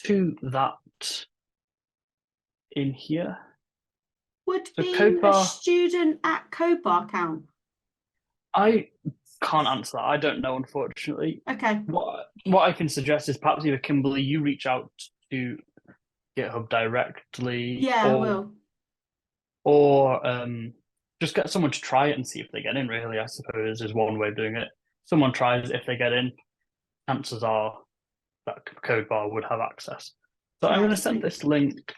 to that in here. Would So being codebar, a student at codebar count? I can't answer that. I don't know, unfortunately. Okay. What I can suggest is perhaps either Kimberly, you reach out to GitHub directly. Yeah, I will. Or just get someone to try it and see if they get in, really, I suppose, is one way of doing it. Someone tries, if they get in, chances are that codebar would have access. So I'm going to send this link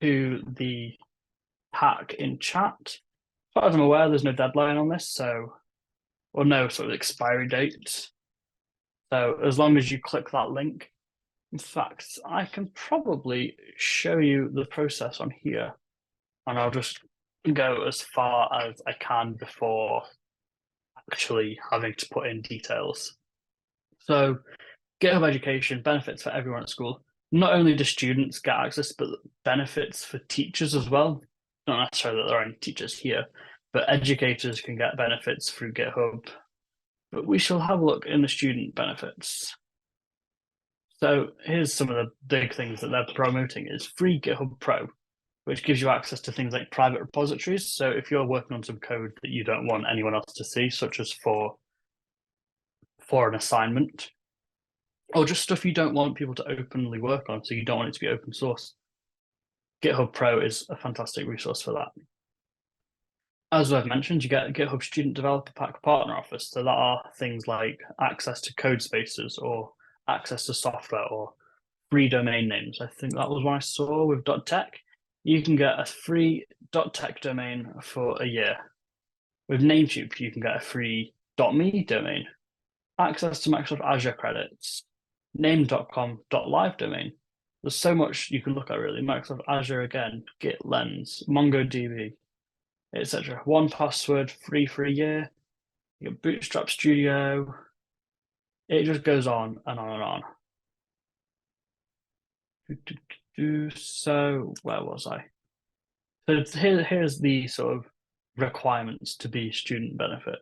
to the pack in chat. far as I'm aware, there's no deadline on this, or no sort of expiry date. So as long as you click that link, in fact, I can probably show you the process on here, and I'll just go as far as I can before actually having to put in details. So GitHub Education, benefits for everyone at school. Not only do students get access, but benefits for teachers as well. Not necessarily that there are any teachers here, but educators can get benefits through GitHub. But we shall have a look in the student benefits. So here's some of the big things that they're promoting is free GitHub Pro, which gives you access to things like private repositories. So if you're working on some code that you don't want anyone else to see, such as for an assignment, or just stuff you don't want people to openly work on, so you don't want it to be open source, GitHub Pro is a fantastic resource for that. As I've mentioned, you get GitHub Student Developer Pack Partner Offers. So that are things like access to code spaces or access to software or free domain names. I think that was one I saw with .tech. You can get a free .tech domain for a year. With Nametube, you can get a free .me domain. Access to Microsoft Azure credits. Name.com.live domain. There's so much you can look at really. Microsoft Azure again, Git Lens, MongoDB, etc. 1Password free for a year. You get Bootstrap Studio. It just goes on and on and on. So where was I? So here's the sort of requirements to be student benefit,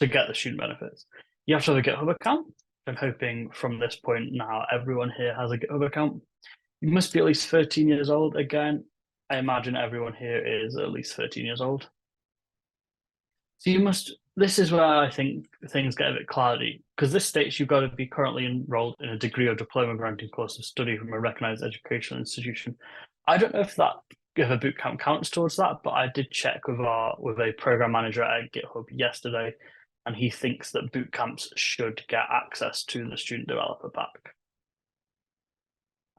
to get the student benefits. You have to have a GitHub account. I'm hoping from this point now everyone here has a GitHub account. You must be at least 13 years old. Again, I imagine everyone here is at least 13 years old. So this is where I think things get a bit cloudy, because this states you've got to be currently enrolled in a degree or diploma granting course of study from a recognized educational institution. I don't know if a bootcamp counts towards that, but I did check with a program manager at GitHub yesterday, and he thinks that bootcamps should get access to the Student Developer Pack.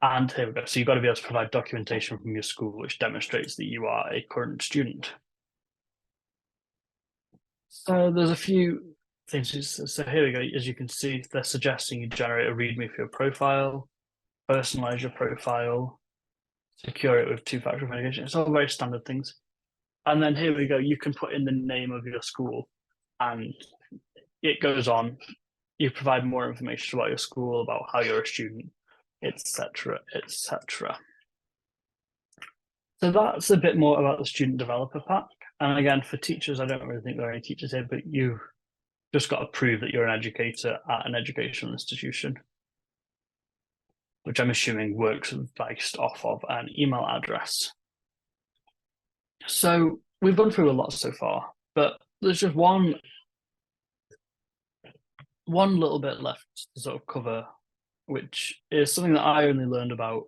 And here we go. So you've got to be able to provide documentation from your school which demonstrates that you are a current student. So there's a few things. So here we go. As you can see, they're suggesting you generate a README for your profile, personalize your profile, secure it with two-factor authentication. It's all very standard things. And then here we go. You can put in the name of your school, and it goes on. You provide more information about your school, about how you're a student, etc., etc. So that's a bit more about the Student Developer Pack. And again, for teachers, I don't really think there are any teachers here, but you've just got to prove that you're an educator at an educational institution, which I'm assuming works based off of an email address. So we've gone through a lot so far, but there's just one little bit left to sort of cover, which is something that I only learned about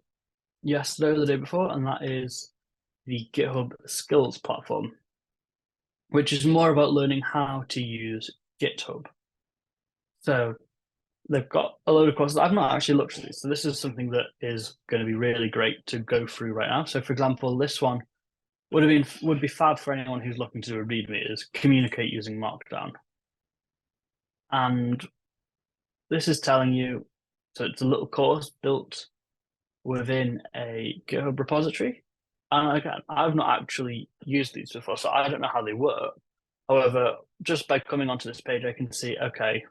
yesterday or the day before, and that is the GitHub Skills platform, which is more about learning how to use GitHub. So they've got a load of courses. I've not actually looked at these, so this is something that is going to be really great to go through right now. So for example, this one would be fab for anyone who's looking to do a README, is communicate using Markdown. And this is telling you, so it's a little course built within a GitHub repository. And again, I've not actually used these before, so I don't know how they work. However, just by coming onto this page, I can see, okay,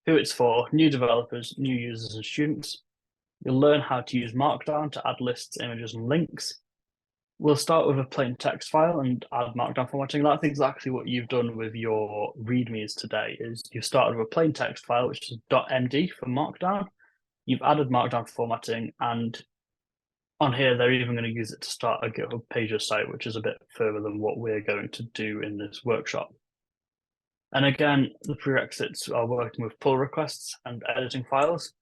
who it's for: new developers, new users, and students. You'll learn how to use Markdown to add lists, images, and links. We'll start with a plain text file and add Markdown formatting. That's exactly what you've done with your READMEs today, is you started with a plain text file, which is .md for Markdown. You've added Markdown formatting, and on here, they're even going to use it to start a GitHub Pages site, which is a bit further than what we're going to do in this workshop. And again, the prerequisites are working with pull requests and editing files.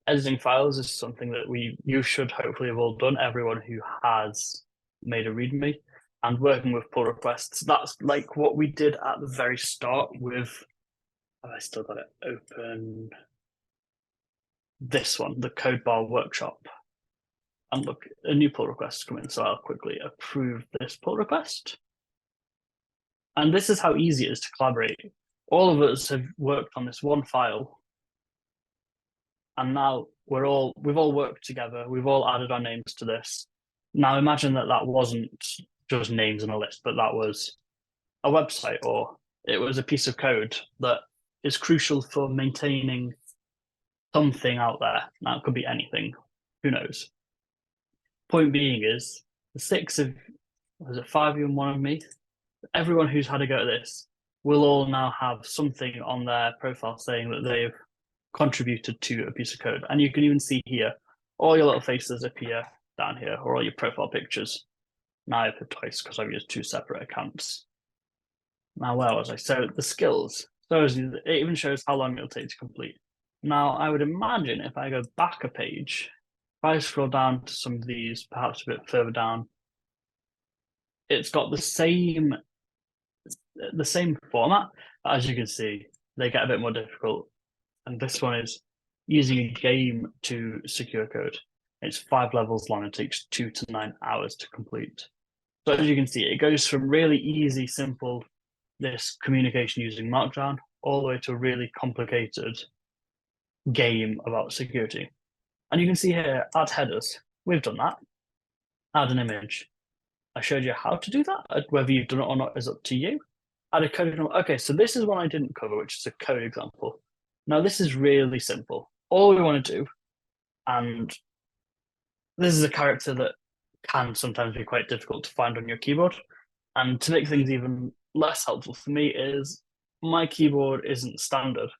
Editing files is something that you should hopefully have all done, everyone who has made a README. And working with pull requests, that's like what we did at the very start with, I still got it open, this one, the codebar workshop. And look, a new pull request has come in, so I'll quickly approve this pull request. And this is how easy it is to collaborate. All of us have worked on this one file, and now we've all worked together. We've all added our names to this. Now imagine that wasn't just names in a list, but that was a website, or it was a piece of code that is crucial for maintaining something out there. Now it could be anything. Who knows? Point being is the 6 of, was it 5 of you and 1 of me? Everyone who's had a go at this will all now have something on their profile saying that they've contributed to a piece of code. And you can even see here, all your little faces appear down here, or all your profile pictures. Now I put twice because I've used 2 separate accounts. Now, where was I? So the skills. So it even shows how long it'll take to complete. Now, I would imagine if I go back a page, if I scroll down to some of these, perhaps a bit further down, it's got the same format. As you can see, they get a bit more difficult. And this one is using a game to secure code. It's 5 levels long and takes 2 to 9 hours to complete. So as you can see, it goes from really easy, simple, this communication using Markdown, all the way to a really complicated game about security. And you can see here, add headers. We've done that. Add an image. I showed you how to do that. Whether you've done it or not is up to you. Add a code. Okay, so this is one I didn't cover, which is a code example. Now, this is really simple. All we want to do, and this is a character that can sometimes be quite difficult to find on your keyboard. And to make things even less helpful for me is my keyboard isn't standard.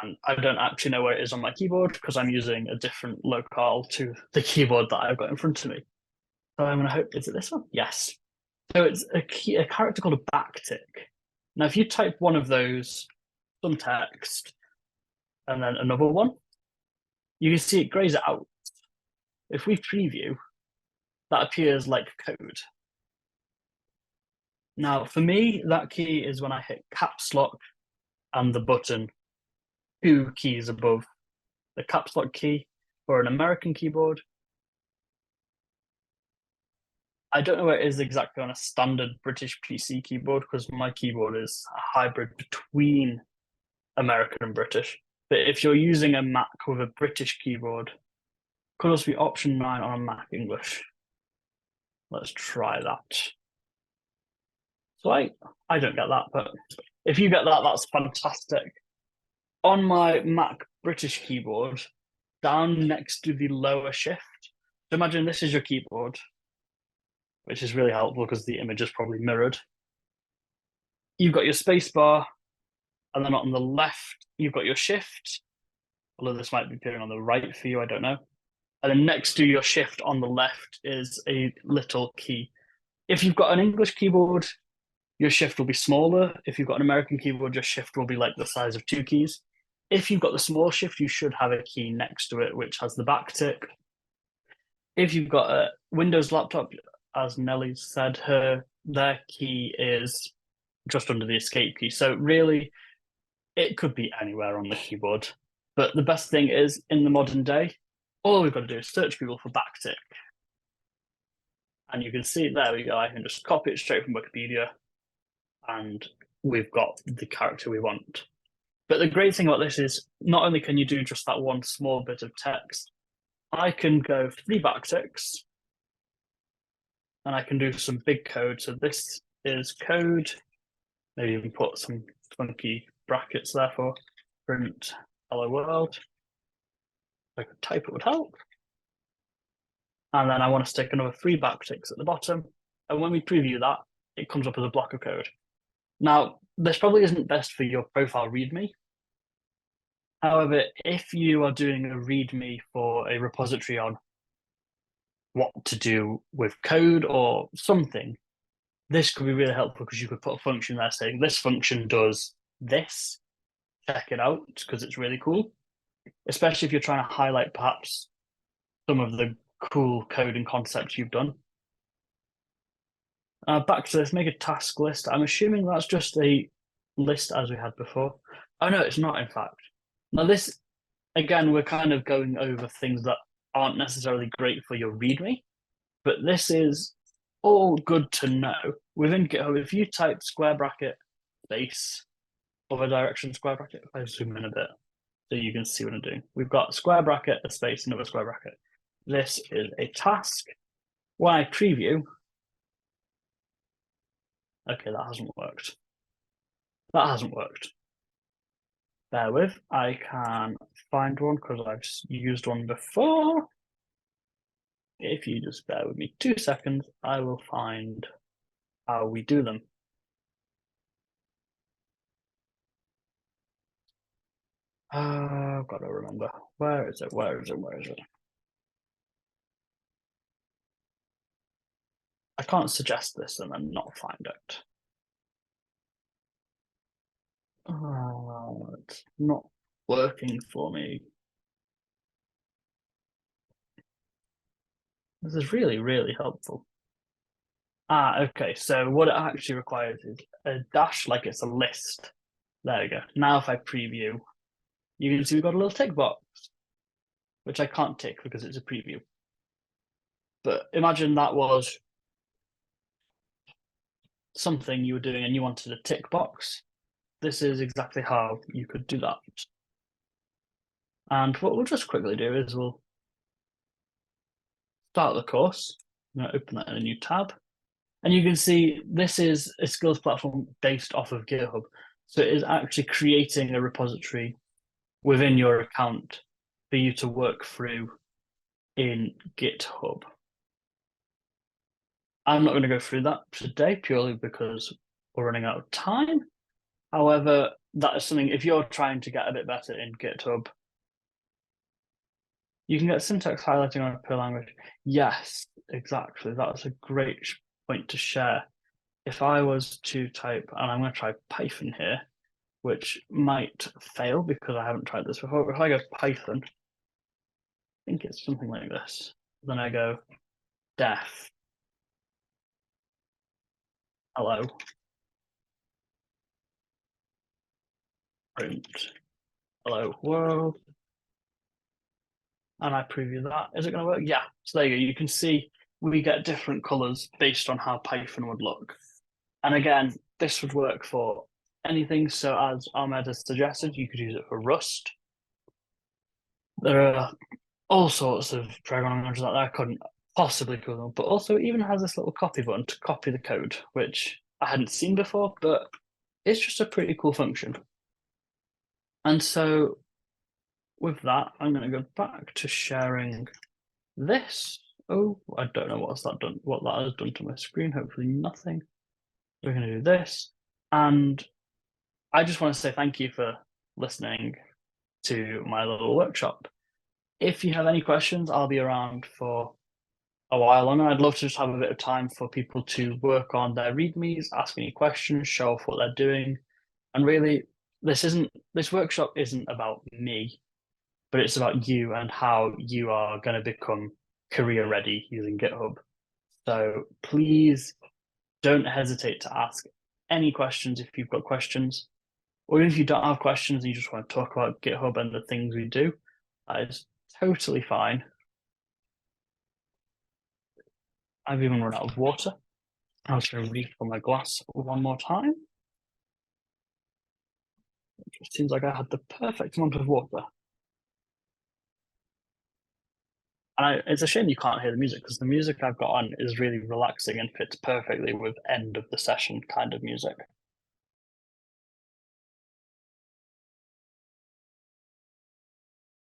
And I don't actually know where it is on my keyboard because I'm using a different locale to the keyboard that I've got in front of me. So I'm going to hope, is it this one? Yes. So it's a character called a backtick. Now, if you type one of those, some text, and then another one, you can see it grays it out. If we preview, that appears like code. Now, for me, that key is when I hit caps lock and the button 2 keys above the caps lock key for an American keyboard. I don't know where it is exactly on a standard British PC keyboard because my keyboard is a hybrid between American and British. But if you're using a Mac with a British keyboard, it could also be option 9 on a Mac English. Let's try that. So I don't get that, but if you get that, that's fantastic. On my Mac British keyboard, down next to the lower shift, so imagine this is your keyboard, which is really helpful because the image is probably mirrored. You've got your space bar, and then on the left, you've got your shift, although this might be appearing on the right for you, I don't know. And then next to your shift on the left is a little key. If you've got an English keyboard, your shift will be smaller. If you've got an American keyboard, your shift will be like the size of 2 keys. If you've got the small shift, you should have a key next to it, which has the backtick. If you've got a Windows laptop, as Nelly said, their key is just under the escape key. So really, it could be anywhere on the keyboard. But the best thing is, in the modern day, all we've got to do is search Google for backtick. And you can see, there we go, I can just copy it straight from Wikipedia, and we've got the character we want. But the great thing about this is, not only can you do just that one small bit of text, I can go 3 backticks, and I can do some big code. So this is code. Maybe even put some funky brackets there for print hello world. If I could type, it would help. And then I want to stick another 3 backticks at the bottom. And when we preview that, it comes up as a block of code. Now, this probably isn't best for your profile README. However, if you are doing a README for a repository on what to do with code or something, this could be really helpful because you could put a function there saying this function does this. Check it out because it's really cool, especially if you're trying to highlight perhaps some of the cool coding concepts you've done. Back to this, make a task list. I'm assuming that's just a list as we had before. Oh no, it's not in fact. Now this, again, we're kind of going over things that aren't necessarily great for your README, but this is all good to know within GitHub, if you type square bracket space, other direction square bracket, if I zoom in a bit so you can see what I'm doing. We've got square bracket, a space, another square bracket. This is a task. When I preview, okay, that hasn't worked. That hasn't worked. Bear with, I can find one because I've used one before. If you just bear with me 2 seconds, I will find how we do them. I've got to remember. Where is it? Where is it? Where is it? I can't suggest this and then not find it. It's not working for me. This is really, really helpful. Okay. So what it actually requires is a dash, like it's a list. There we go. Now if I preview, you can see we've got a little tick box, which I can't tick because it's a preview. But imagine that was something you were doing and you wanted a tick box. This is exactly how you could do that. And what we'll just quickly do is we'll start the course. I'm going to open that in a new tab. And you can see this is a skills platform based off of GitHub. So it is actually creating a repository within your account for you to work through in GitHub. I'm not going to go through that today purely because we're running out of time. However, that is something, if you're trying to get a bit better in GitHub, you can get syntax highlighting on a per language. Yes, exactly. That's a great point to share. If I was to type, and I'm going to try Python here, which might fail because I haven't tried this before. If I go Python, I think it's something like this. Then I go def. Hello. Print. Hello world. And I preview that. Is it going to work? Yeah. So there you go. You can see we get different colors based on how Python would look. And again, this would work for anything. So as Ahmed has suggested, you could use it for Rust. There are all sorts of programming languages out there I couldn't possibly cover them, but also it even has this little copy button to copy the code, which I hadn't seen before, but it's just a pretty cool function. And so with that, I'm going to go back to sharing this. Oh, I don't know what that has done to my screen. Hopefully nothing. We're going to do this. And I just want to say thank you for listening to my little workshop. If you have any questions, I'll be around for a while longer. I'd love to just have a bit of time for people to work on their READMEs, ask any questions, show off what they're doing. And really, this workshop isn't about me, but it's about you and how you are going to become career ready using GitHub. So please don't hesitate to ask any questions if you've got questions, or if you don't have questions and you just want to talk about GitHub and the things we do, that is totally fine. I've even run out of water. I was going to refill my glass one more time. It seems like I had the perfect amount of water. And it's a shame you can't hear the music because the music I've got on is really relaxing and fits perfectly with end of the session kind of music.